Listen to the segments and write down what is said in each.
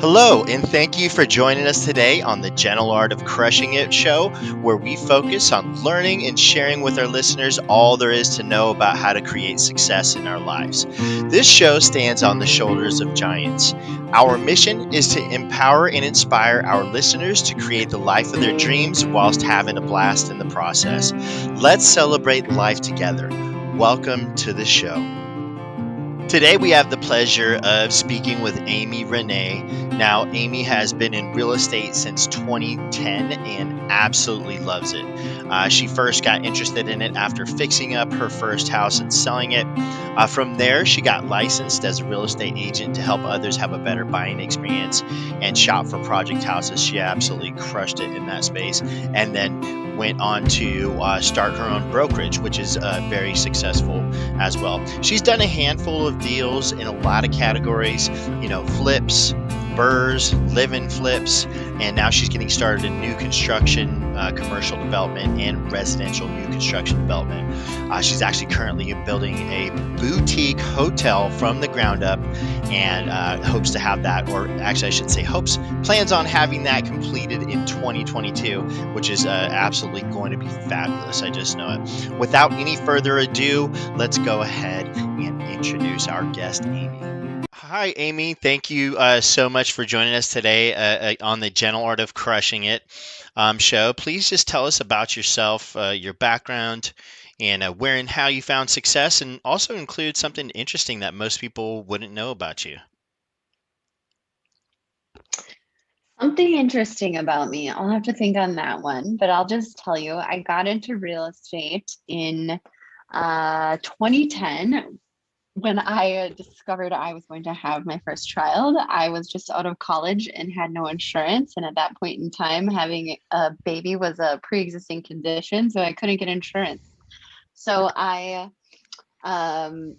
Hello, and thank you for joining us today on the Gentle Art of Crushing It show, where we focus on learning and sharing with our listeners all there is to know about how to create success in our lives. This show stands on the shoulders of giants. Our mission is to empower and inspire our listeners to create the life of their dreams whilst having a blast in the process. Let's celebrate life together. Welcome to the show. Today, we have the pleasure of speaking with Amy Ranae. Now, Amy has been in real estate since 2010 and absolutely loves it. She first got interested in it after fixing up her first house and selling it. From there, she got licensed as a real estate agent to help others have a better buying experience and shop for project houses. She absolutely crushed it in that space. And then went on to start her own brokerage, which is very successful as well. She's done a handful of deals in a lot of categories, flips, BRRRRs, live-in flips, and now she's getting started in new construction, commercial development, and residential new construction development. She's actually currently building a boutique hotel from the ground up and hopes to have that, or actually I should say plans on having that completed in 2022, which is absolutely going to be fabulous. I just know it. Without any further ado, let's go ahead and introduce our guest, Amy. Hi, Amy. Thank you so much for joining us today on the Gentle Art of Crushing It show. Please just tell us about yourself, your background, and where and how you found success, and also include something interesting that most people wouldn't know about you. Something interesting about me. I'll have to think on that one, but I'll just tell you, I got into real estate in 2010 when I discovered I was going to have my first child. I was just out of college and had no insurance. And at that point in time, having a baby was a pre-existing condition, so I couldn't get insurance. So I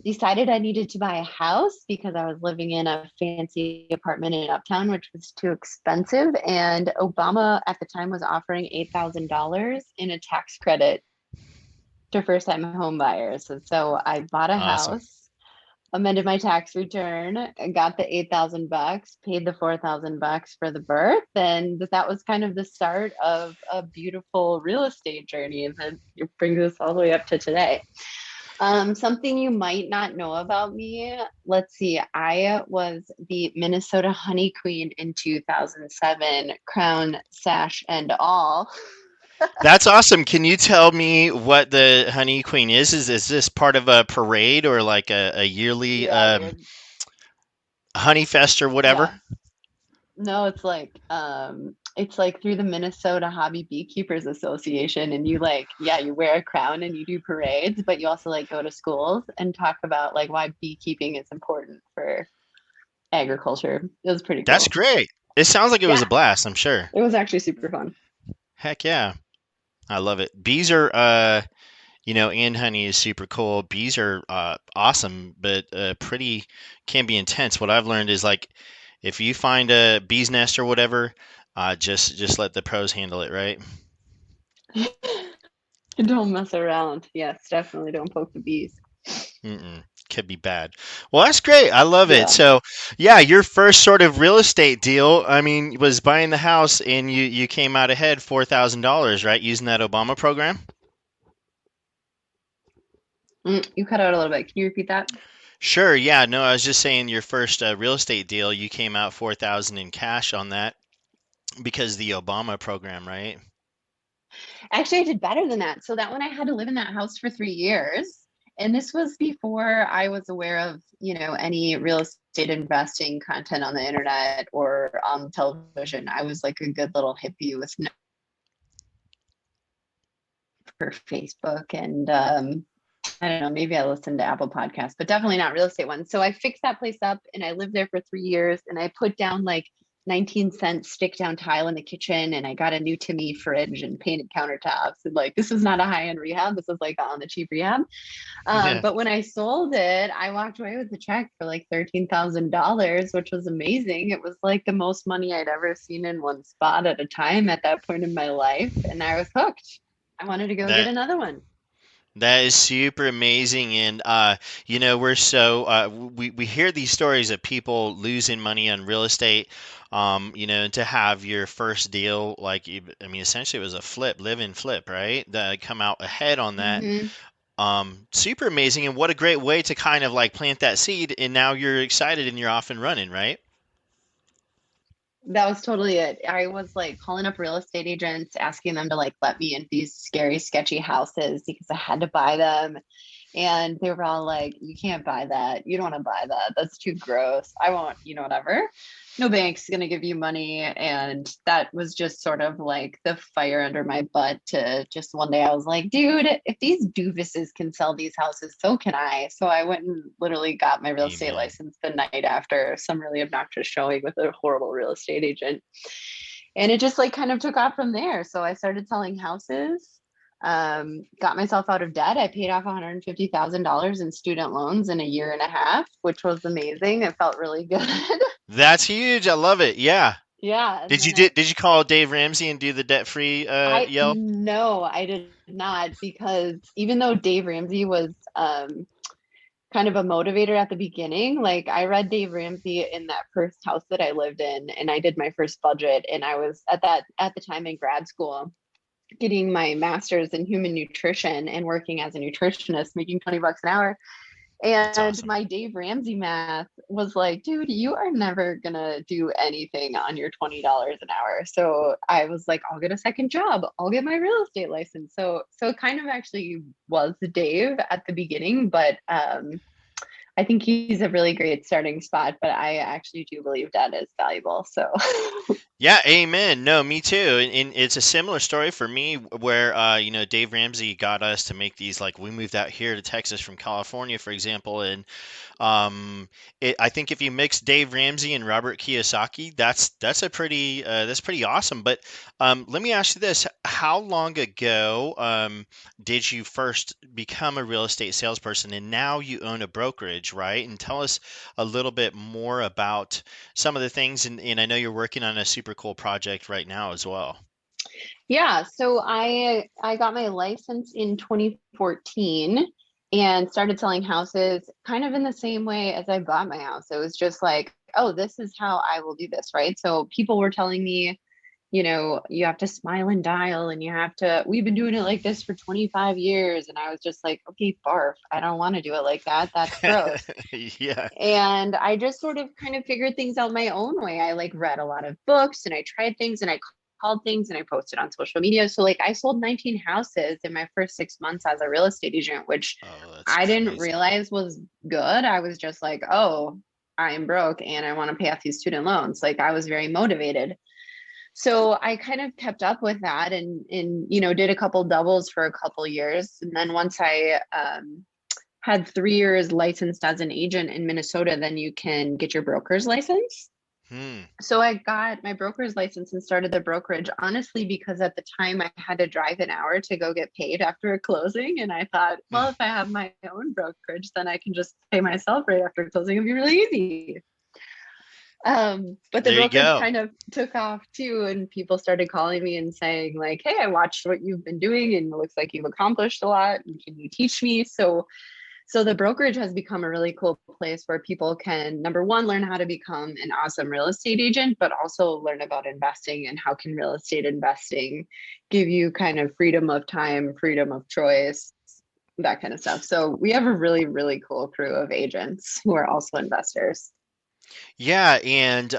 decided I needed to buy a house because I was living in a fancy apartment in Uptown, which was too expensive. And Obama at the time was offering $8,000 in a tax credit to first-time home buyers. And so I bought a Awesome. house, amended my tax return, got the $8,000, paid the $4,000 for the birth, and that was kind of the start of a beautiful real estate journey that brings us all the way up to today. Something you might not know about me. Let's see. I was the Minnesota Honey Queen in 2007, crown, sash, and all. That's awesome. Can you tell me what the Honey Queen is? Is this part of a parade or like a yearly Yeah, you're, honey fest or whatever? yeah. No, it's like through the Minnesota Hobby Beekeepers Association, and you wear a crown and you do parades, but you also like go to schools and talk about like why beekeeping is important for agriculture. It was pretty That's cool. great. It sounds like it was a Yeah, blast, I'm sure. it was actually super fun. Heck yeah. I love it. Bees are, and honey is super cool. Bees are awesome, but pretty can be intense. What I've learned is like if you find a bee's nest or whatever, just let the pros handle it, right? Don't mess around. Yes, definitely don't poke the bees. Mm-mm. Could be bad. Well, that's great. I love it. Yeah. So, yeah, your first sort of real estate deal, I mean, was buying the house, and you came out ahead $4,000, right? Using that Obama program. You cut out a little bit. Can you repeat that? Sure. Yeah. No, I was just saying your first real estate deal, you came out 4,000 in cash on that because the Obama program, right? Actually, I did better than that. So that one I had to live in that house for 3 years. And this was before I was aware of, any real estate investing content on the internet or television. I was like a good little hippie with no for Facebook and I don't know, maybe I listened to Apple Podcasts, but definitely not real estate ones. So I fixed that place up and I lived there for 3 years and I put down like 19-cent stick down tile in the kitchen and I got a new Timmy fridge and painted countertops. And like, this is not a high end rehab. This is like on the cheap rehab. Yeah. But when I sold it, I walked away with a check for like $13,000, which was amazing. It was like the most money I'd ever seen in one spot at a time at that point in my life. And I was hooked. I wanted to go get That another one. That is super amazing, and we're so we hear these stories of people losing money on real estate. And to have your first deal, like I mean, essentially it was a flip, live and flip, right? That come out ahead on that. Hmm. Super amazing, and what a great way to kind of like plant that seed, and now you're excited and you're off and running, right? That was totally it. I was like calling up real estate agents, asking them to like let me in these scary, sketchy houses because I had to buy them. And they were all like, you can't buy that. You don't want to buy that. That's too gross. I won't, whatever. No bank's going to give you money. And that was just sort of like the fire under my butt to just one day I was like, dude, if these doofuses can sell these houses, so can I. So I went and literally got my real estate Amen. license the night after some really obnoxious showing with a horrible real estate agent. And it just like kind of took off from there. So I started selling houses, got myself out of debt. I paid off $150,000 in student loans in a year and a half, which was amazing. It felt really good. That's huge. I love it. Yeah. Yeah. And Did you then did you call Dave Ramsey and do the debt free I yell? no, I did not, because even though Dave Ramsey was kind of a motivator at the beginning, like I read Dave Ramsey in that first house that I lived in, and I did my first budget, and I was at the time in grad school getting my master's in human nutrition and working as a nutritionist, making 20 bucks an hour. That's And awesome. my Dave Ramsey math was like, dude, you are never gonna do anything on your $20 an hour. So I was like, I'll get a second job. I'll get my real estate license. So it kind of actually was Dave at the beginning, but I think he's a really great starting spot. But I actually do believe that is valuable. So Yeah, amen. No, me too. And it's a similar story for me where Dave Ramsey got us to make these, like we moved out here to Texas from California, for example, and Um, I think if you mix Dave Ramsey and Robert Kiyosaki, that's pretty awesome. But let me ask you this: how long ago did you first become a real estate salesperson, and now you own a brokerage, right? And tell us a little bit more about some of the things. And I know you're working on a super cool project right now as well. yeah, so I got my license in 2014 and started selling houses kind of in the same way as I bought my house. It was just like, oh, this is how I will do this, right? So people were telling me, you have to smile and dial and you have to, we've been doing it like this for 25 years. And I was just like, okay, barf. I don't want to do it like that. That's gross. Yeah. And I just sort of kind of figured things out my own way. I like read a lot of books and I tried things and I called things and I posted on social media. So like I sold 19 houses in my first 6 months as a real estate agent, which Oh, that's I didn't crazy. realize was good. I was just like, oh, I'm broke and I want to pay off these student loans. Like I was very motivated. So I kind of kept up with that and did a couple doubles for a couple years. And then once I had 3 years licensed as an agent in Minnesota, then you can get your broker's license. Hmm. So I got my broker's license and started the brokerage, honestly, because at the time I had to drive an hour to go get paid after a closing. And I thought, well, if I have my own brokerage, then I can just pay myself right after closing. It'd be really easy. But the There you brokerage go. kind of took off too, and people started calling me and saying, like, hey, I watched what you've been doing and it looks like you've accomplished a lot. And can you teach me? So the brokerage has become a really cool place where people can, number one, learn how to become an awesome real estate agent, but also learn about investing and how can real estate investing give you kind of freedom of time, freedom of choice, that kind of stuff. So we have a really, really cool crew of agents who are also investors. Yeah, and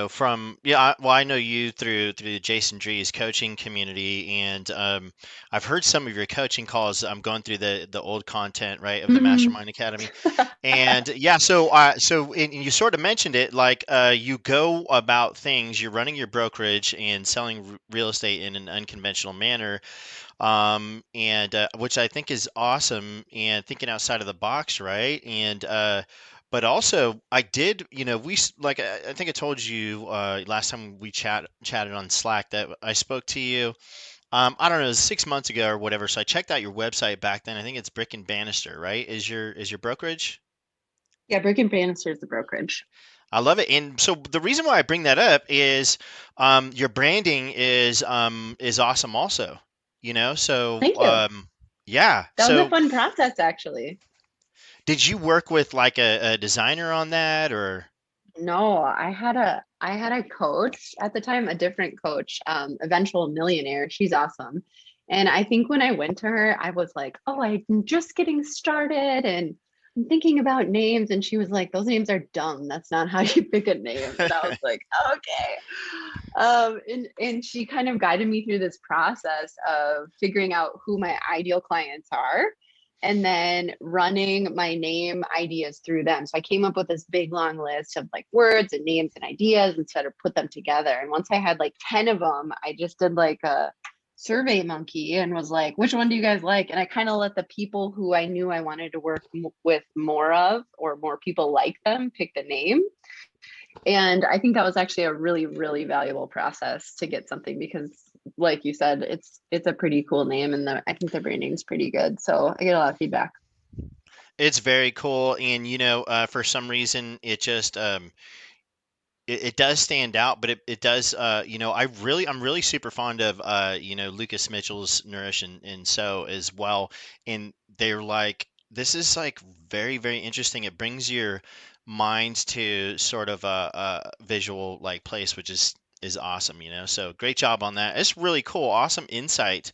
from well, I know you through the Jason Drees coaching community, and I've heard some of your coaching calls. I'm going through the old content, right, of the Mhm. Mastermind Academy, and yeah, and you sort of mentioned it, like you go about things, you're running your brokerage and selling real estate in an unconventional manner, and which I think is awesome and thinking outside of the box, right? And but also I did, like I think I told you last time we chatted on Slack that I spoke to you. I don't know, it was 6 months ago or whatever. So I checked out your website back then. I think it's Brick and Banister, right? Is your brokerage? Yeah, Brick and Banister is the brokerage. I love it. And so the reason why I bring that up is your branding is awesome also. You know, so Thank you. Yeah. That was a So fun process, actually. did you work with like a designer on that or? No, I had a coach at the time, a different coach, eventual millionaire. She's awesome. And I think when I went to her, I was like, "Oh, I'm just getting started and I'm thinking about names." And she was like, "Those names are dumb. That's not how you pick a name." And I was like, "Okay." And she kind of guided me through this process of figuring out who my ideal clients are and then running my name ideas through them. So I came up with this big long list of like words and names and ideas and sort of put them together. And once I had like 10 of them, I just did like a survey monkey and was like, which one do you guys like? And I kind of let the people who I knew I wanted to work with more of, or more people like them, pick the name. And I think that was actually a really, really valuable process to get something because, like you said, it's a pretty cool name, and I think the branding's pretty good. So I get a lot of feedback. It's very cool, and for some reason, it does stand out, but it does. I'm really super fond of Lucas Mitchell's Nourish and So as well, and they're like this is like very very interesting. It brings your minds to sort of a visual like place, which is awesome. So great job on that. It's really cool, awesome insight,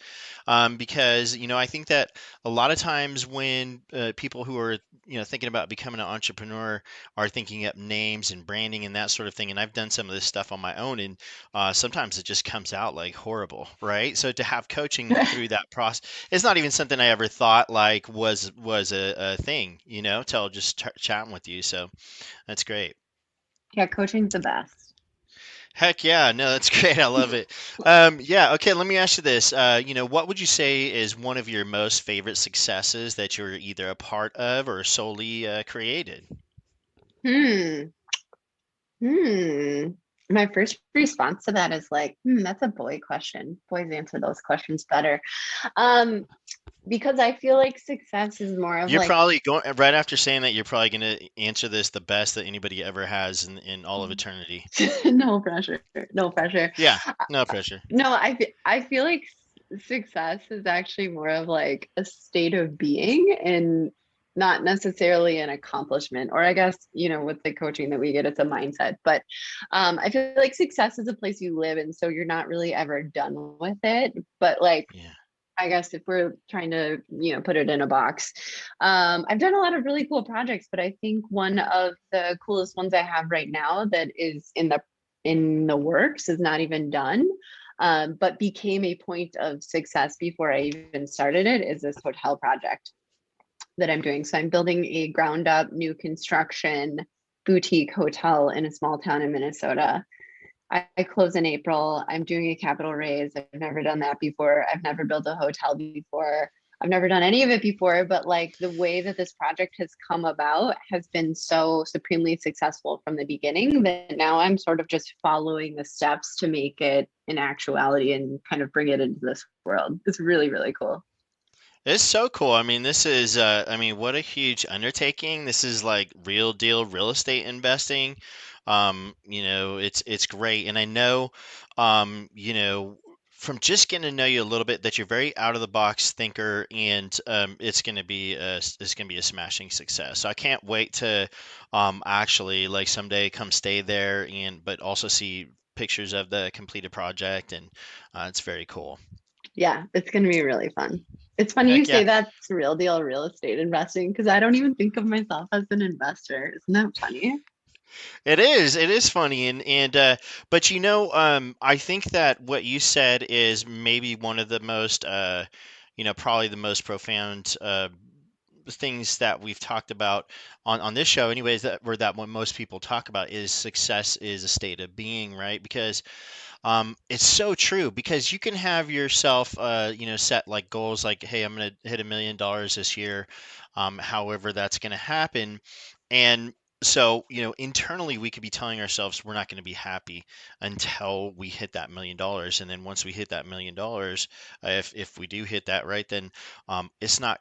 because I think that a lot of times when people who are thinking about becoming an entrepreneur are thinking up names and branding and that sort of thing. And I've done some of this stuff on my own, and sometimes it just comes out like horrible, right? So to have coaching through that process, it's not even something I ever thought like was a thing, till just chatting with you. So that's great. Yeah, coaching's the best. Heck yeah, no, that's great. I love it. Yeah, okay. Let me ask you this. What would you say is one of your most favorite successes that you're either a part of or solely created? Hmm. Hmm. My first response to that is like, that's a boy question. Boys answer those questions better. Um, because I feel like success is more of You're like, probably going right after saying that. You're probably going to answer this the best that anybody ever has in all of eternity. no pressure, no pressure. Yeah, no pressure. No, I feel like success is actually more of like a state of being and not necessarily an accomplishment. Or I guess, with the coaching that we get, it's a mindset. But I feel like success is a place you live, and so you're not really ever done with it. But like, Yeah. I guess if we're trying to, put it in a box, I've done a lot of really cool projects, but I think one of the coolest ones I have right now that is in the works is not even done, but became a point of success before I even started it is this hotel project that I'm doing. So I'm building a ground up new construction boutique hotel in a small town in Minnesota. I close in April. I'm doing a capital raise. I've never done that before. I've never built a hotel before. I've never done any of it before, but like the way that this project has come about has been so supremely successful from the beginning that now I'm sort of just following the steps to make it an actuality and kind of bring it into this world. It's really, really cool. It's so cool. I mean, what a huge undertaking. This is like real deal real estate investing. It's great. And I know, from just getting to know you a little bit that you're very out of the box thinker, and it's gonna be a smashing success. So I can't wait to actually like someday come stay there and but also see pictures of the completed project, and it's very cool. Yeah, it's going to be really fun. It's funny you Heck yeah. say that's real deal real estate investing because I don't even think of myself as an investor. Isn't that funny? It is. It is funny, but I think that what you said is maybe one of the most, probably the most profound things that we've talked about on this show, anyways. That what most people talk about is success is a state of being, right? Because it's so true because you can have yourself, set like goals like, hey, I'm going to hit $1 million this year, however that's going to happen. And so, internally, we could be telling ourselves we're not going to be happy until we hit that $1 million. And then once we hit that $1 million, if we do hit that, right, then it's not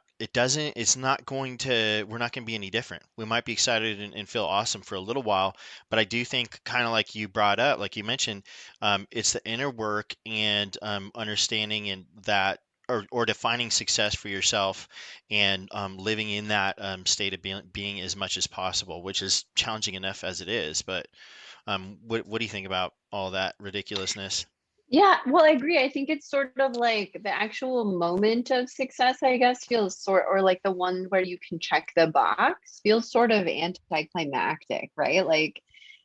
going to, we're not going to be any different. We might be excited and feel awesome for a little while, but I do think, kind of like you brought up, like you mentioned, it's the inner work and understanding and that or defining success for yourself and living in that state of being as much as possible, which is challenging enough as it is. But what do you think about all that ridiculousness? Yeah, well, I agree. I think it's sort of like the actual moment of success, I guess, feels or like the one where you can check the box feels sort of anticlimactic, right? Like,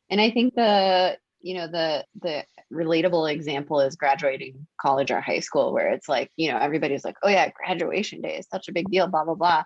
and I think the relatable example is graduating college or high school, where it's like, everybody's like, oh yeah, graduation day is such a big deal, blah, blah, blah.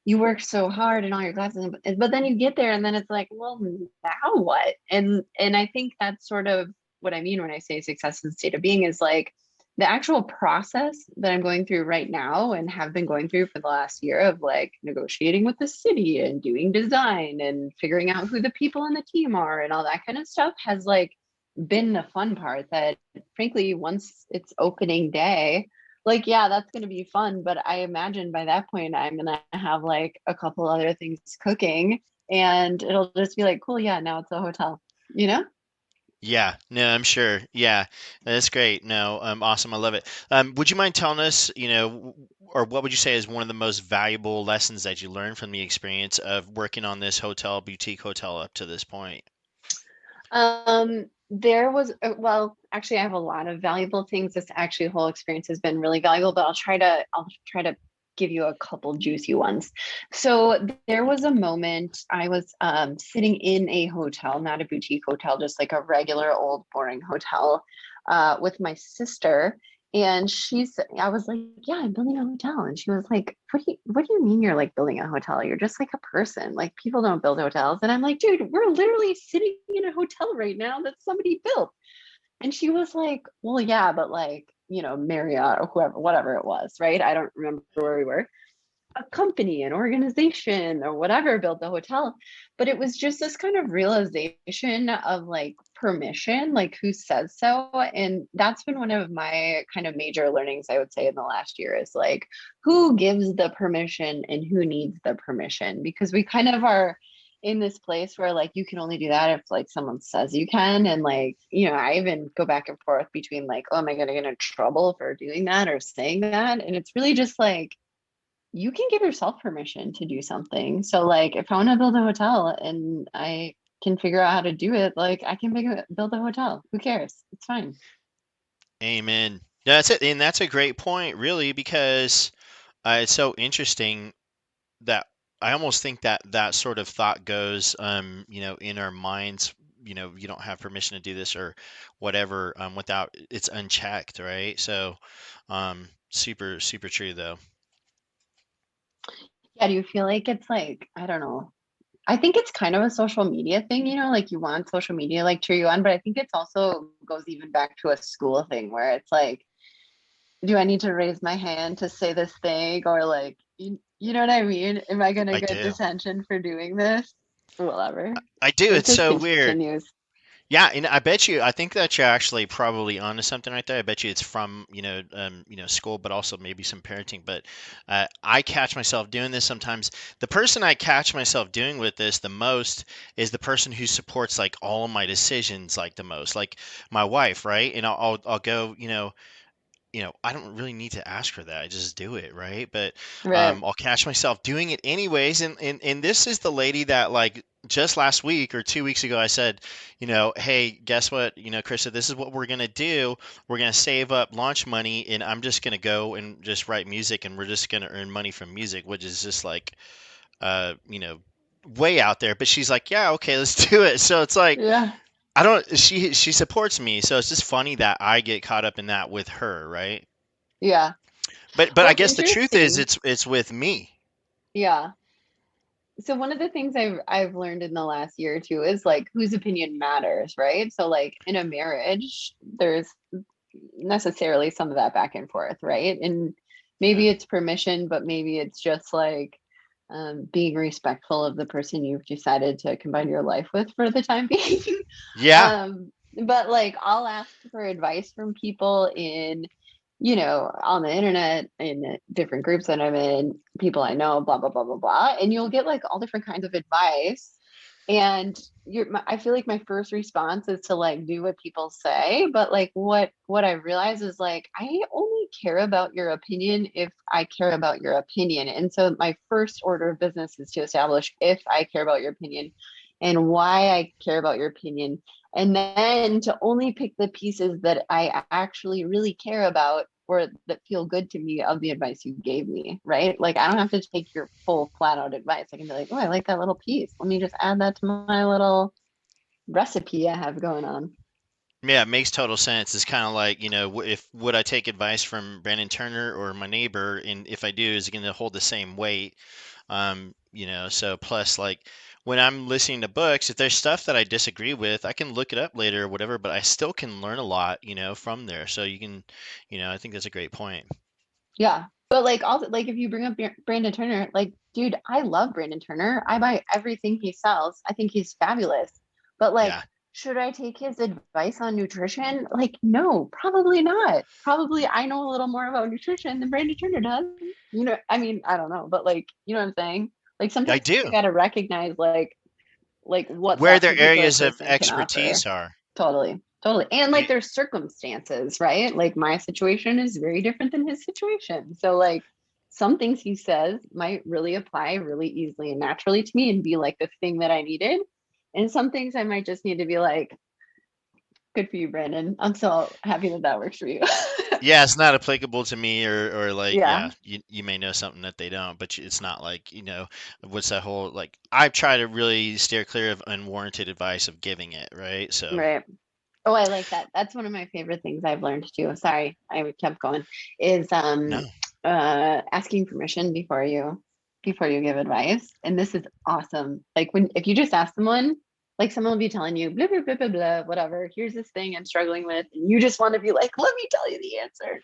You work so hard and all your classes, but then you get there and then it's like, well, now what? And I think that's sort of what I mean when I say success and state of being is like the actual process that I'm going through right now and have been going through for the last year of like negotiating with the city and doing design and figuring out who the people on the team are and all that kind of stuff has like been the fun part that frankly, once it's opening day, like, yeah, that's going to be fun. But I imagine by that point, I'm going to have like a couple other things cooking and it'll just be like, cool. Yeah, now it's a hotel, you know? Yeah, no, I'm sure. Yeah, that's great. No, awesome. I love it. Would you mind telling us, or what would you say is one of the most valuable lessons that you learned from the experience of working on this boutique hotel up to this point? There was, well, actually, I have a lot of valuable things. This actually whole experience has been really valuable, but I'll try to give you a couple juicy ones. So there was a moment I was sitting in a hotel, not a boutique hotel, just like a regular old boring hotel, with my sister. And I was like, yeah, I'm building a hotel. And she was like, what do you mean you're like building a hotel? You're just like a person. Like people don't build hotels. And I'm like, dude, we're literally sitting in a hotel right now that somebody built. And she was like, well, yeah, but like, Marriott or whoever, whatever it was, right? I don't remember where we were, a company, an organization, or whatever built the hotel. But it was just this kind of realization of like permission, like who says so. And that's been one of my kind of major learnings, I would say, in the last year is like who gives the permission and who needs the permission. Because we kind of are in this place where like you can only do that if like someone says you can. And like, I even go back and forth between like, oh, am I going to get in trouble for doing that or saying that? And it's really just like, you can give yourself permission to do something. So like if I want to build a hotel and I can figure out how to do it, like I can build a hotel. Who cares? It's fine. Amen. No, that's it, and that's a great point, really, because it's so interesting that I almost think that that sort of thought goes, in our minds. You don't have permission to do this or whatever, without it's unchecked, right? So, super, super true, though. Yeah, do you feel like it's like, I don't know. I think it's kind of a social media thing, like you want social media like cheer you on, but I think it's also goes even back to a school thing where it's like, do I need to raise my hand to say this thing or like you know what I mean? Am I gonna I get do. detention for doing this? Whatever. I do. It It's just so weird. continues. Yeah, and I bet you, I think that you're actually probably onto something right there. I bet you it's from, school, but also maybe some parenting. But I catch myself doing this sometimes. The person I catch myself doing with this the most is the person who supports like all of my decisions like the most, like my wife, right? And I'll go, I don't really need to ask for that. I just do it, right? But Right. I'll catch myself doing it anyways. And this is the lady that like just last week or 2 weeks ago, I said, hey, guess what? Krista, this is what we're gonna do. We're gonna save up launch money, and I'm just gonna go and just write music, and we're just gonna earn money from music, which is just like, uh, you know, way out there. But she's like, yeah, okay, let's do it. So it's like, Yeah. I don't. She supports me, so it's just funny that I get caught up in that with her, right? Yeah. But Well, I it's guess the truth is interesting. it's with me. Yeah. So one of the things I've learned in the last year or two is like whose opinion matters, right? So like in a marriage, there's necessarily some of that back and forth, right? And Yeah. maybe it's permission, but maybe it's just like being respectful of the person you've decided to combine your life with for the time being. Yeah. But like I'll ask for advice from people in, on the internet, in different groups that I'm in, people I know, blah, blah, blah, blah, blah. And you'll get like all different kinds of advice. And I feel like my first response is to like do what people say, but like what I realize is like I only care about your opinion if I care about your opinion. And so my first order of business is to establish if I care about your opinion and why I care about your opinion. And then to only pick the pieces that I actually really care about or that feel good to me of the advice you gave me, right? Like I don't have to take your full flat out advice. I can be like, oh, I like that little piece. Let me just add that to my little recipe I have going on. Yeah, it makes total sense. It's kind of like, if would I take advice from Brandon Turner or my neighbor, and if I do, is it going to hold the same weight? So plus like when I'm listening to books, if there's stuff that I disagree with, I can look it up later or whatever, but I still can learn a lot, from there. So you can, I think that's a great point. Yeah. But like also like if you bring up Brandon Turner, like dude, I love Brandon Turner. I buy everything he sells. I think he's fabulous. But like Yeah. should I take his advice on nutrition? Like no, probably not. Probably I know a little more about nutrition than Brandon Turner does. I mean, I don't know, but like, you know what I'm saying? Like I sometimes you do. got to recognize like what Where that their particular areas of person can offer. expertise are. Totally. Totally. And like You, there's circumstances, right? Like my situation is very different than his situation. So like some things he says might really apply really easily and naturally to me and be like the thing that I needed. And some things I might just need to be like, good for you, Brandon. I'm so happy that that works for you. yeah, it's not applicable to me or like, Yeah. yeah, you may know something that they don't, but it's not like, what's that whole like I try to really steer clear of unwarranted advice of giving it, right? So, Right. Oh, I like that. That's one of my favorite things I've learned too. Sorry, I kept going. Is no. asking permission before you give advice. And this is awesome. Like when if you just ask someone, like someone will be telling you blah blah blah blah blah, whatever. Here's this thing I'm struggling with, and you just want to be like, let me tell you the answer.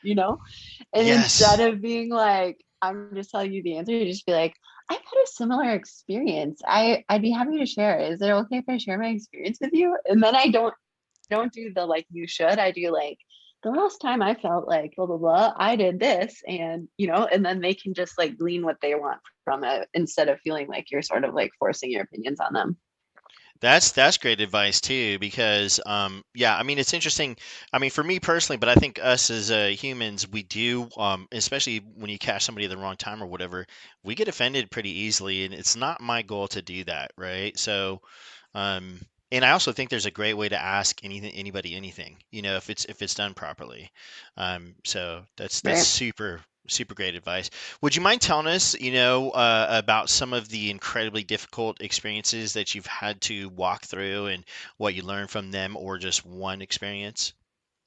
And instead Yes. of being like, I'm just telling you the answer, you just be like, I've had a similar experience. I'd be happy to share. Is it okay if I share my experience with you? And then I don't do the like you should. I do like the last time I felt like blah blah blah, I did this, and and then they can just like glean what they want from it instead of feeling like you're sort of like forcing your opinions on them. That's great advice too, because yeah, I mean it's interesting. I mean for me personally, but I think us as humans, we do especially when you catch somebody at the wrong time or whatever, we get offended pretty easily, and it's not my goal to do that, right? So, um, and I also think there's a great way to ask anybody anything, if it's done properly. So that's Right. super great advice. Would you mind telling us, about some of the incredibly difficult experiences that you've had to walk through and what you learned from them, or just one experience?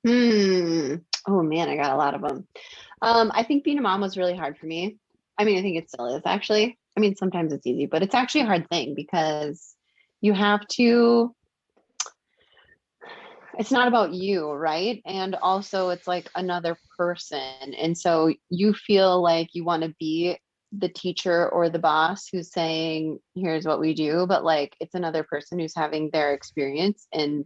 Hmm. Oh man, I got a lot of them. I think being a mom was really hard for me. I mean, I think it still is actually. I mean, sometimes it's easy, but it's actually a hard thing because you have to it's not about you, right? And also it's like another person. And so you feel like you want to be the teacher or the boss who's saying, here's what we do, but like it's another person who's having their experience. And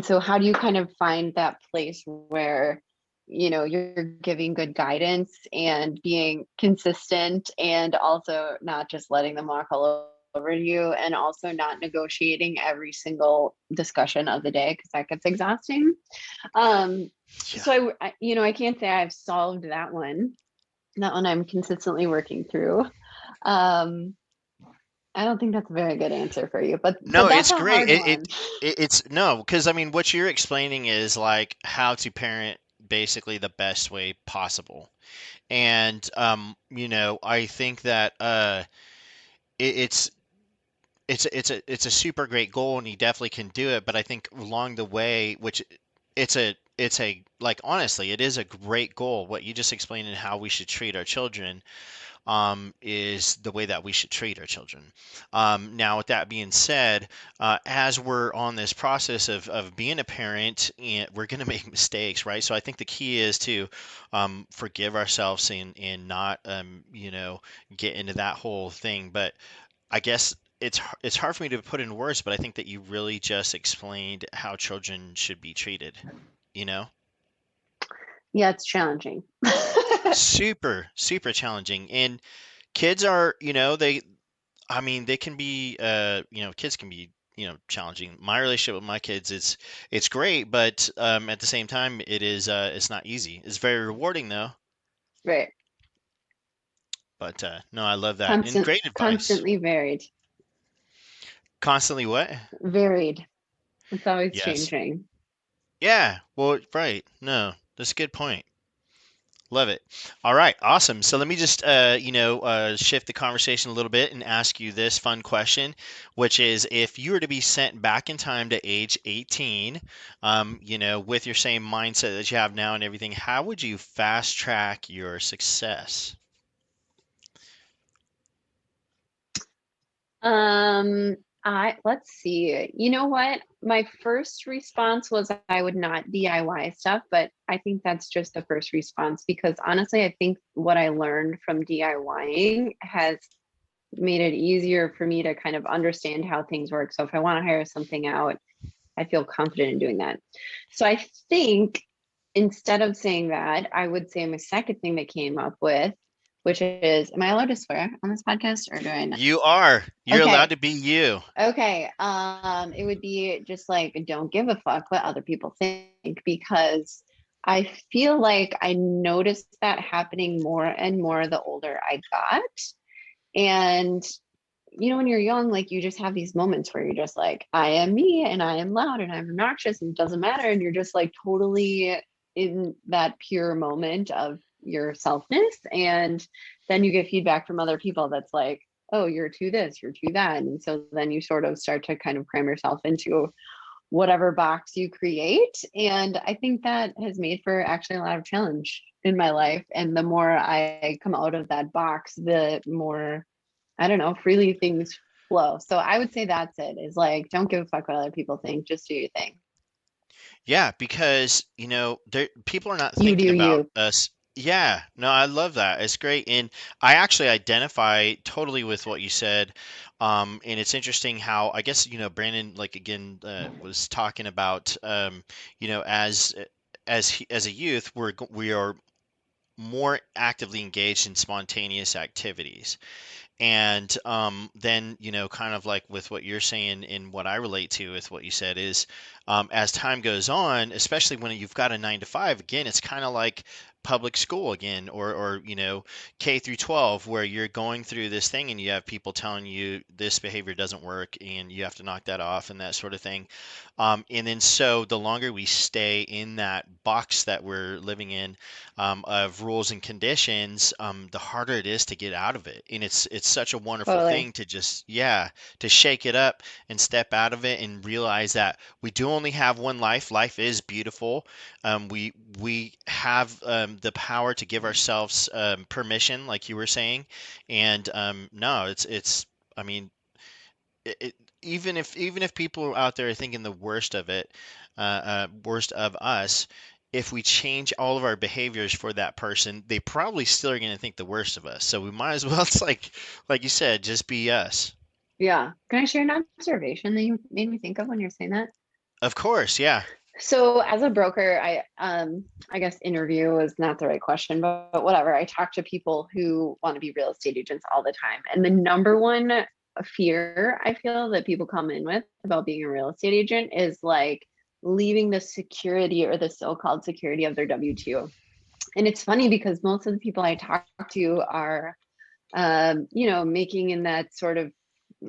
so how do you kind of find that place where you're giving good guidance and being consistent and also not just letting them walk all over you and also not negotiating every single discussion of the day because that gets exhausting. um Yeah. so I can't say I've solved that one I'm consistently working through. I don't think that's a very good answer for you, but No, that's it's a great. hard It, it, one. it it's no, because I mean, what you're explaining is like how to parent basically the best way possible. And I think that it, it's a super great goal, and you definitely can do it. But I think along the way, which it's a like honestly, it is a great goal. What you just explained and how we should treat our children is the way that we should treat our children. Now, with that being said, as we're on this process of being a parent, and we're going to make mistakes, right? So I think the key is to forgive ourselves and not, get into that whole thing. But I guess it's hard for me to put in words, but I think that you really just explained how children should be treated, you know? Yeah, it's challenging. Super challenging. And kids are, I mean, they can be, kids can be, challenging. My relationship with my kids, it's great, but at the same time, it's not easy. It's very rewarding though. Right. But no, I love that and great advice. Constantly varied. Constantly what? Varied. It's always Yes. changing. Yeah. Well, right. No, that's a good point. Love it. All right, awesome. So let me just shift the conversation a little bit and ask you this fun question, which is if you were to be sent back in time to age 18, with your same mindset that you have now and everything, how would you fast track your success? Um, let's see. You know what? My first response was I would not DIY stuff, but I think that's just the first response because honestly, I think what I learned from DIYing has made it easier for me to kind of understand how things work. So if I want to hire something out, I feel confident in doing that. So I think instead of saying that, I would say my second thing that came up with, which is, am I allowed to swear on this podcast or do I not? You are. You're allowed Okay. to be you. Okay. It would be just like, don't give a fuck what other people think because I feel like I noticed that happening more and more the older I got. And when you're young, like you just have these moments where you're just like, I am me and I am loud and I'm obnoxious and it doesn't matter. And you're just like totally in that pure moment of your selfness. And then you get feedback from other people that's like, oh, you're too this, you're too that. And so then you sort of start to kind of cram yourself into whatever box you create. And I think that has made for actually a lot of challenge in my life. And the more I come out of that box, the more, I don't know, freely things flow. So I would say that's it, is like, don't give a fuck what other people think, just do your thing. Yeah, because, people are not You do thinking about you. us. Yeah, no, I love that. It's great. And I actually identify totally with what you said. And it's interesting how, I guess, Brandon, like again, was talking about, as a youth, we are more actively engaged in spontaneous activities. And then, kind of like with what you're saying and what I relate to with what you said is as time goes on, especially when you've got a 9 to 5, again, it's kind of like public school again, or K through 12, where you're going through this thing and you have people telling you this behavior doesn't work and you have to knock that off and that sort of thing. And then so the longer we stay in that box that we're living in, of rules and conditions, the harder it is to get out of it. And it's such a wonderful Totally. thing to just, yeah, to shake it up and step out of it and realize that we do only have one life. Life is beautiful. We have the power to give ourselves permission, like you were saying. And no, it's. I mean, it, even if people out there are thinking the worst of it, worst of us, if we change all of our behaviors for that person, they probably still are going to think the worst of us. So we might as well, it's like you said, just be us. Yeah. Can I share an observation that you made me think of when you're saying that? Of course, yeah. So as a broker, I guess interview is not the right question, but whatever. I talk to people who want to be real estate agents all the time. And the number one fear I feel that people come in with about being a real estate agent is like leaving the security or the so-called security of their W-2. And it's funny because most of the people I talk to are making in that sort of,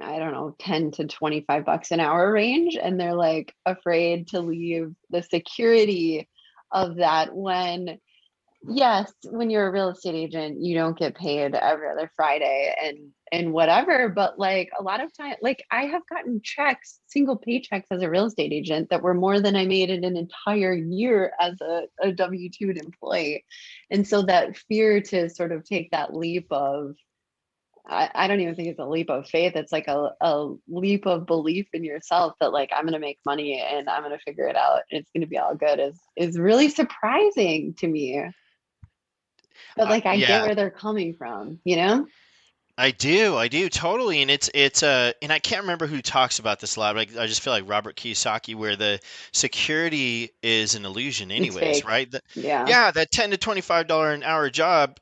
I don't know, 10 to 25 bucks an hour range. And they're like afraid to leave the security of that when, yes, when you're a real estate agent, you don't get paid every other Friday and whatever. But like a lot of time, like I have gotten checks, single paychecks as a real estate agent that were more than I made in an entire year as a W-2 employee. And so that fear to sort of take that leap of, I don't even think it's a leap of faith. It's like a leap of belief in yourself that like I'm gonna make money and I'm gonna figure it out and it's gonna be all good is really surprising to me. But like I get Yeah, where they're coming from, you know? I do totally, and and I can't remember who talks about this a lot, but I just feel like Robert Kiyosaki, where the security is an illusion, It's anyways, fake. right? Yeah. Yeah, that $10 to $25 an hour job,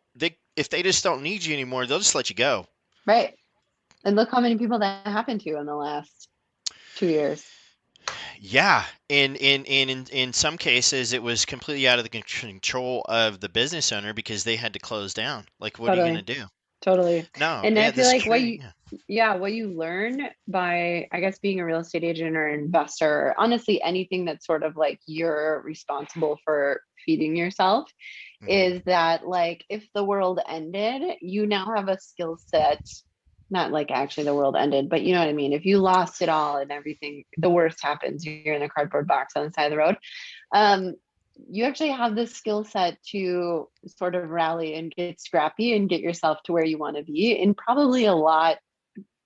if they just don't need you anymore, they'll just let you go. Right. And look how many people that happened to in the last 2 years. Yeah, in some cases, it was completely out of the control of the business owner because they had to close down. Like, what are you going Totally. to do? Totally. No, And I yeah, feel this like true. Yeah. what you learn by, I guess, being a real estate agent or investor, or honestly, anything that's sort of like you're responsible for feeding yourself, Hmm. is that like if the world ended, you now have a skill set. Not like actually the world ended, but you know what I mean. If you lost it all and everything, the worst happens, you're in a cardboard box on the side of the road. um, you actually have this skill set to sort of rally and get scrappy and get yourself to where you want to be in probably a lot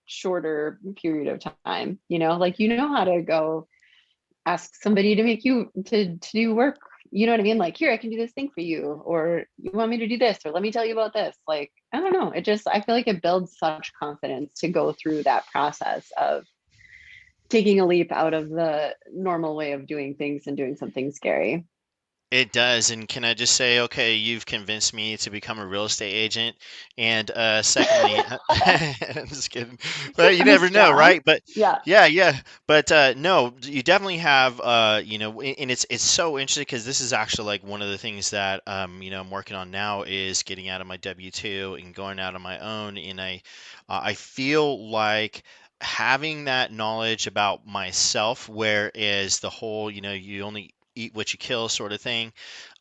shorter period of time. Like how to go ask somebody to make you to do work. You know what I mean? Like, here, I can do this thing for you, or you want me to do this, or let me tell you about this. Like, I don't know. I feel like it builds such confidence to go through that process of taking a leap out of the normal way of doing things and doing something scary. It does. And can I just say, okay, you've convinced me to become a real estate agent. And secondly, I'm just kidding. But you never First know, job. right? But Yeah. yeah, yeah. But no, you definitely have, and it's so interesting because this is actually like one of the things that, I'm working on now is getting out of my W-2 and going out on my own. And I feel like having that knowledge about myself, whereas the whole, you only eat what you kill sort of thing,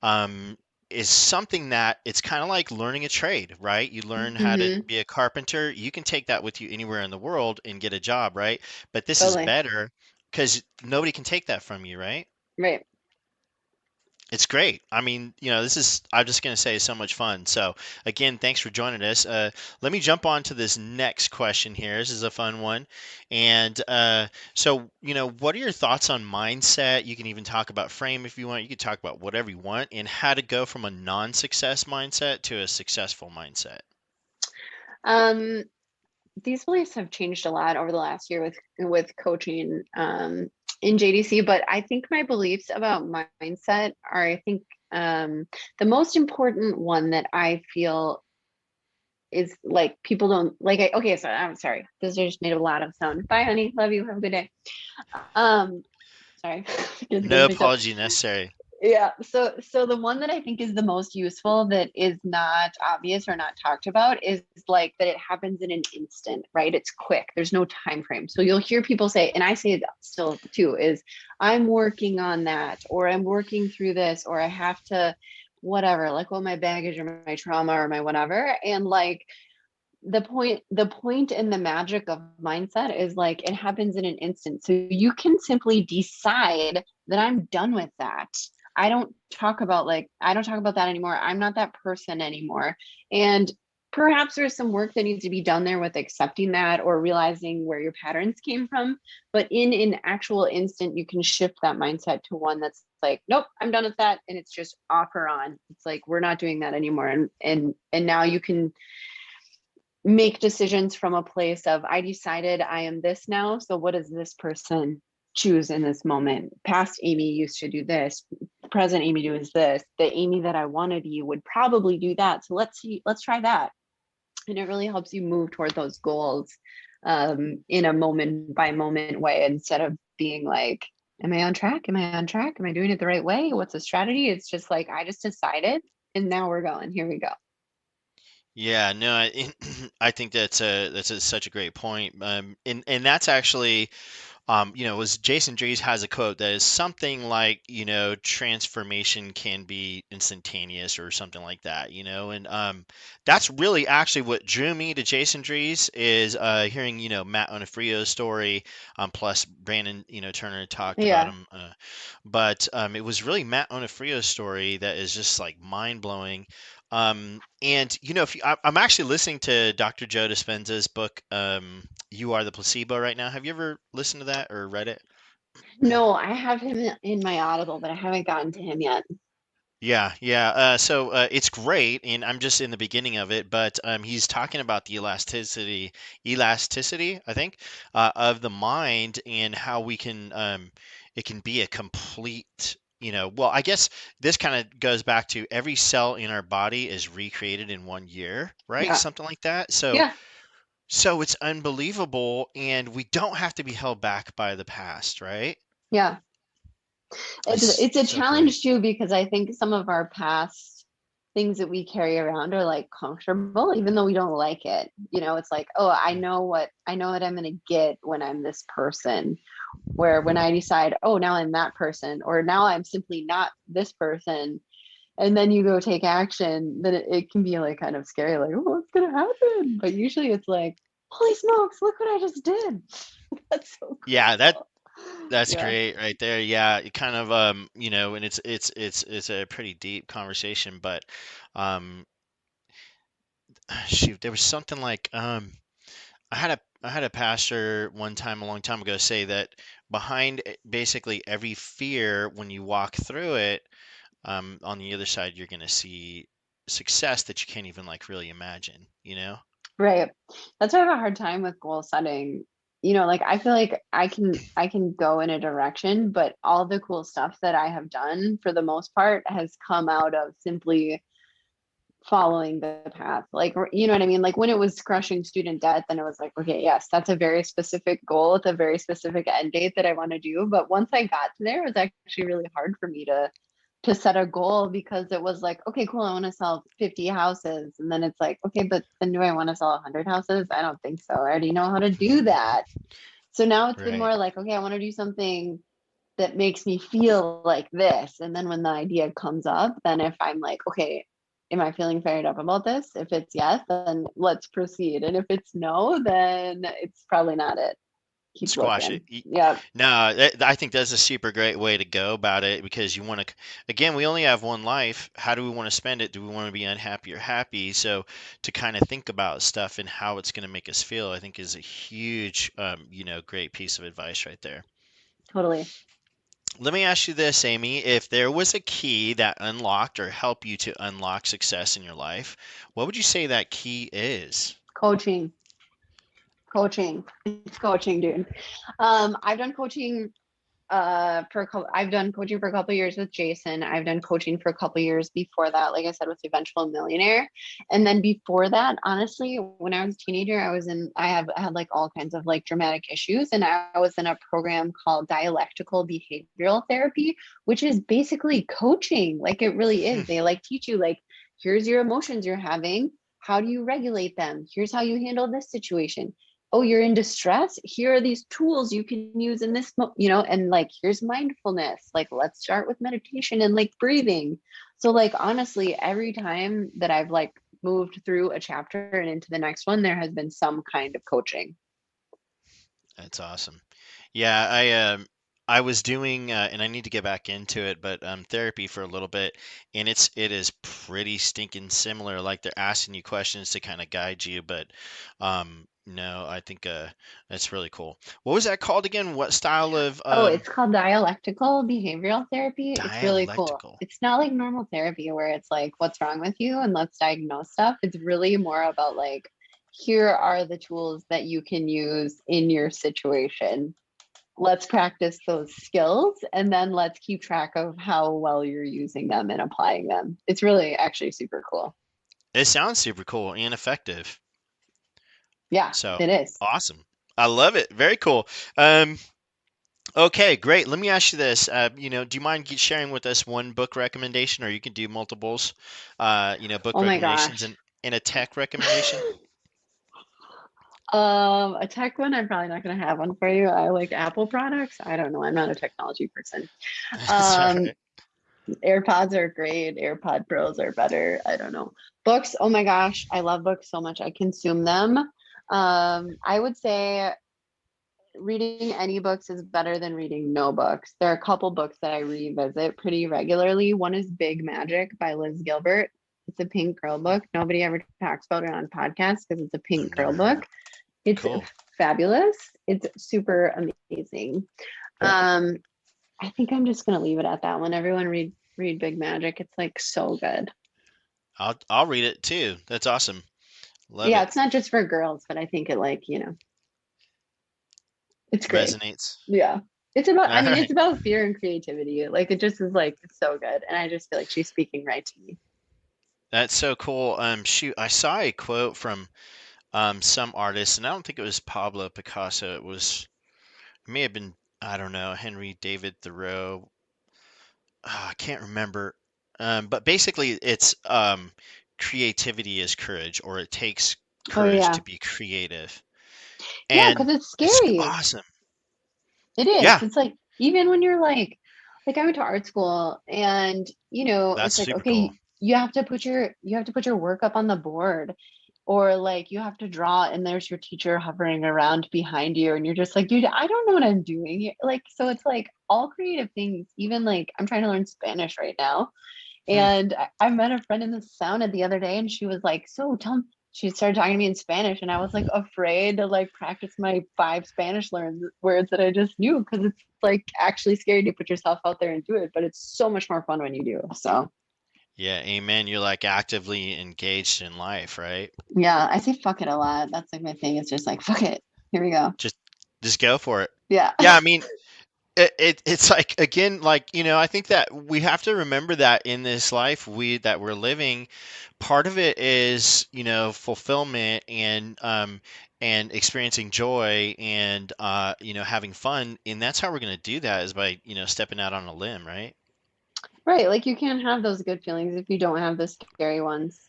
um, is something that it's kind of like learning a trade, right? You learn how to Mm-hmm. be a carpenter. You can take that with you anywhere in the world and get a job, right? But this is Totally. better because nobody can take that from you, right? Right. It's great. I mean, I'm just going to say, so much fun. So, again, thanks for joining us. Let me jump on to this next question here. This is a fun one. And so, what are your thoughts on mindset? You can even talk about frame if you want. You can talk about whatever you want and how to go from a non success mindset to a successful mindset. Um, these beliefs have changed a lot over the last year with coaching in JDC, but I think my beliefs about mindset are, I think, the most important one that I feel is like people don't like. Okay, so I'm sorry. This just made a lot of sound. Bye, honey. Love you. Have a good day. Um, Sorry, kids No getting picked up. apology necessary. Yeah. So the one that I think is the most useful that is not obvious or not talked about is like that it happens in an instant, right? It's quick. There's no time frame. So you'll hear people say, and I say it still too, is I'm working on that, or I'm working through this, or I have to whatever, like, well, my baggage or my trauma or my whatever. And like the point and the magic of mindset is like it happens in an instant, so you can simply decide that I'm done with that. I don't talk about that anymore. I'm not that person anymore. And perhaps there's some work that needs to be done there with accepting that or realizing where your patterns came from, but in an actual instant you can shift that mindset to one that's like, nope, I'm done with that, and it's just off or on. It's like we're not doing that anymore. And now you can make decisions from a place of, I decided I am this now, so what does this person choose in this moment? Past Amy used to do this, present Amy does this, the Amy that I want to be would probably do that, so let's try that. And it really helps you move toward those goals in a moment by moment way, instead of being like, am I on track, am I doing it the right way, what's the strategy? It's just like, I just decided, and now we're going, here we go. Yeah, no, I think such a great point. And that's actually, was Jason Drees has a quote that is something like, transformation can be instantaneous or something like that, and that's really actually what drew me to Jason Drees is hearing, Matt Onofrio's story, plus Brandon, Turner talked about Yeah. him, but it was really Matt Onofrio's story that is just like mind blowing. And if I'm actually listening to Dr. Joe Dispenza's book, You Are the Placebo right now. Have you ever listened to that or read it? No, I have him in my Audible, but I haven't gotten to him yet. Yeah, yeah. So it's great, and I'm just in the beginning of it, but he's talking about the elasticity, I think, of the mind and how it can be a complete, well, I guess this kind of goes back to every cell in our body is recreated in 1 year, right? Yeah. Something like that. So Yeah. So it's unbelievable, and we don't have to be held back by the past, right? Yeah. It's It's a so great. challenge too, because I think some of our past things that we carry around are like comfortable, even though we don't like it. It's like, oh, I know what I'm gonna get when I'm this person. Where when I decide, oh, now I'm that person, or now I'm simply not this person, and then you go take action, then it can be like kind of scary, like, oh, what's gonna happen? But usually it's like, holy smokes, look what I just did. That's so Yeah, cool. that's Yeah. great right there. Yeah, it kind of and it's a pretty deep conversation, but um shoot, there was something like I had a pastor one time a long time ago say that behind basically every fear, when you walk through it, on the other side, you're going to see success that you can't even like really imagine, you know? Right. That's why I have a hard time with goal setting. Like I feel like I can go in a direction, but all the cool stuff that I have done for the most part has come out of simply following the path. Like, you know what I mean? Like when it was crushing student debt, then it was like, okay, yes, that's a very specific goal. It's a very specific end date that I want to do. But once I got to there, it was actually really hard for me to set a goal, because it was like, okay, cool, I want to sell 50 houses. And then it's like, okay, but then do I want to sell 100 houses? I don't think so. I already know how to do that. So now it's been Right. more like, okay, I want to do something that makes me feel like this. And then when the idea comes up, then if I'm like, okay, am I feeling fired up about this? If it's yes, then let's proceed. And if it's no, then it's probably not it. Keep Squash it. looking. Yeah, No, I think that's a super great way to go about it because you want to, again, we only have one life. How do we want to spend it? Do we want to be unhappy or happy? So to kind of think about stuff and how it's going to make us feel, I think is a huge, great piece of advice right there. totally. Let me ask you this, Amy. If there was a key that unlocked or helped you to unlock success in your life, what would you say that key is? Coaching, coaching. It's coaching, dude. I've done coaching I've done coaching for a couple of years with Jason. I've done coaching for a couple of years before that, like I said, with Eventual Millionaire. And then before that, honestly, when I was a teenager, I had like all kinds of like dramatic issues. And I was in a program called Dialectical Behavioral Therapy, which is basically coaching. Like it really is. They like teach you like, here's your emotions you're having. How do you regulate them? Here's how you handle this situation. Oh, you're in distress, here are these tools you can use in this and like here's mindfulness, like let's start with meditation and like breathing. So like honestly, every time that I've like moved through a chapter and into the next one, there has been some kind of coaching. That's awesome. Yeah, I was doing and I need to get back into it, but therapy for a little bit, and it is pretty stinking similar. Like they're asking you questions to kind of guide you, but no, I think that's really cool. What was that called again? What style of Oh, it's called dialectical behavioral therapy. It's really cool. dialectical? It's not like normal therapy where it's like, what's wrong with you? And let's diagnose stuff. It's really more about like, here are the tools that you can use in your situation. Let's practice those skills and then let's keep track of how well you're using them and applying them. It's really actually super cool. It sounds super cool and effective. Yeah, So it is. awesome. I love it. Very cool. Um, Okay, great. Let me ask you this. Do you mind sharing with us one book recommendation, or you can do multiples? Book Oh my recommendations gosh. and a tech recommendation. A tech one, I'm probably not going to have one for you. I like Apple products. I don't know. I'm not a technology person. That's all Um, right. AirPods are great. AirPod Pros are better. I don't know. Books. Oh my gosh. I love books so much. I consume them. I would say reading any books is better than reading no books. There are a couple books that I revisit pretty regularly. One is Big Magic by Liz Gilbert. It's a pink girl book. Nobody ever talks about it on podcasts because it's a I've pink girl never heard. book. It's Cool. fabulous. It's super amazing. Um, I think I'm just gonna leave it at that one. Everyone read Big Magic. It's like so good. I'll read it too. That's awesome. Love Yeah, it. it's not just for girls, but I think it like, it's great. Resonates. Yeah. I All mean, it's right. about fear and creativity. Like it just is like it's so good. And I just feel like she's speaking right to me. That's so cool. Shoot, I saw a quote from some artist, and I don't think it was Pablo Picasso. It may have been, I don't know, Henry David Thoreau. I can't remember. But basically, it's creativity is courage, or it takes Oh courage yeah. to be creative. Yeah, And because it's it's scary. awesome. It is. Yeah, It's like even when you're like I went to art school and that's it's like, super cool. okay, you have to put your work up on the board, or like you have to draw and there's your teacher hovering around behind you and you're just like, dude, I don't know what I'm doing here. Like, so it's like all creative things, even like I'm trying to learn Spanish right now. Hmm. And I met a friend in the sauna the other day and she was like, so she started talking to me in Spanish and I was like afraid to like practice my 5 Spanish words that I just knew, because it's like actually scary to put yourself out there and do it, but it's so much more fun when you do. So Yeah, amen. You're like actively engaged in life, right? yeah, I say fuck it a lot. That's like my thing. It's just like, fuck it. Here we go. Just just go for it. Yeah. Yeah, I mean, it's like, again, like, I think that we have to remember that in this life that we're living, part of it is, fulfillment and experiencing joy and having fun, and that's how we're going to do that, is by, stepping out on a limb, right? Right. Like you can't have those good feelings if you don't have the scary ones.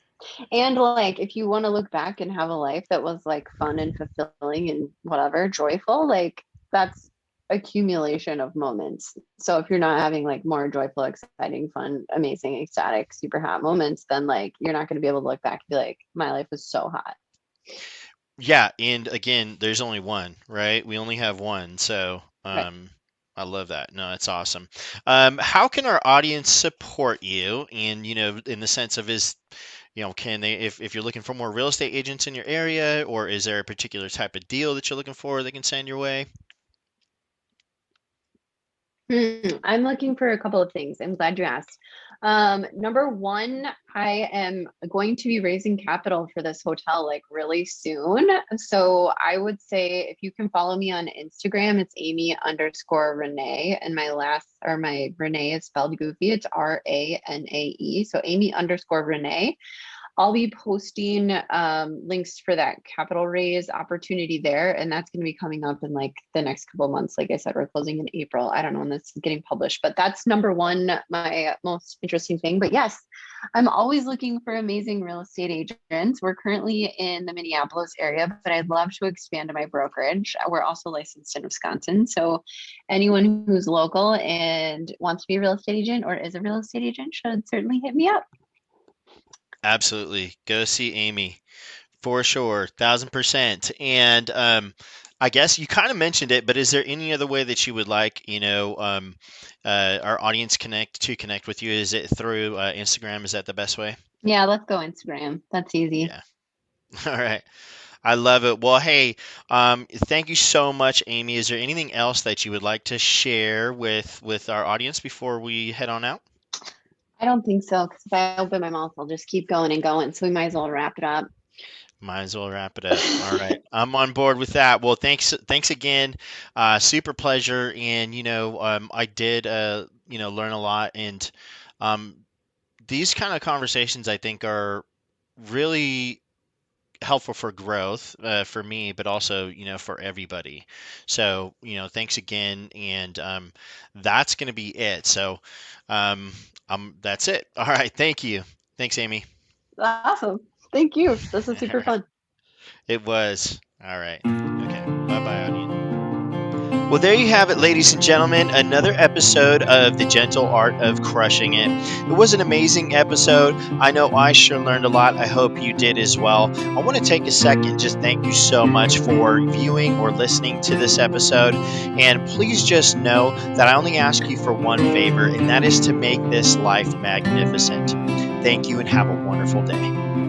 And like if you want to look back and have a life that was like fun and fulfilling and whatever, joyful, like that's accumulation of moments. So if you're not having like more joyful, exciting, fun, amazing, ecstatic, super hot moments, then like you're not going to be able to look back and be like, my life was so hot. Yeah, and again, there's only one, right? We only have one, so Right. I love that. No, it's awesome. How can our audience support you? And in the sense of, can they, if you're looking for more real estate agents in your area, or is there a particular type of deal that you're looking for they can send your way? I'm looking for a couple of things. I'm glad you asked. Number one, I am going to be raising capital for this hotel like really soon. So I would say if you can follow me on Instagram, it's Amy_Ranae. And my Renee is spelled goofy. It's Ranae. So Amy_Ranae. I'll be posting links for that capital raise opportunity there. And that's going to be coming up in like the next couple of months. Like I said, we're closing in April. I don't know when this is getting published, but that's number one, my most interesting thing. But yes, I'm always looking for amazing real estate agents. We're currently in the Minneapolis area, but I'd love to expand to my brokerage. We're also licensed in Wisconsin. So anyone who's local and wants to be a real estate agent or is a real estate agent should certainly hit me up. Absolutely. Go see Amy for sure, 1000%. And I guess you kind of mentioned it, but is there any other way that you would like, our audience connect with you? Is it through Instagram? Is that the best way? Yeah, let's go Instagram. That's easy. Yeah. All right. I love it. Well, hey, thank you so much, Amy. Is there anything else that you would like to share with our audience before we head on out? I don't think so, because if I open my mouth, I'll just keep going and going. So we might as well wrap it up. Might as well wrap it up. All right, I'm on board with that. Well, thanks again. Super pleasure, and I did learn a lot, and um, these kind of conversations I think are really helpful for growth for me, but also for everybody. So thanks again, and that's going to be it. So that's it. All right, thank you. Thanks, Amy. Awesome. Thank you. This is All super right, fun. it was. All right. Okay. Bye bye, audience. Well, there you have it, ladies and gentlemen. Another episode of The Gentle Art of Crushing It. It was an amazing episode. I know I sure learned a lot. I hope you did as well. I want to take a second, just thank you so much for viewing or listening to this episode. And please just know that I only ask you for one favor, and that is to make this life magnificent. Thank you and have a wonderful day.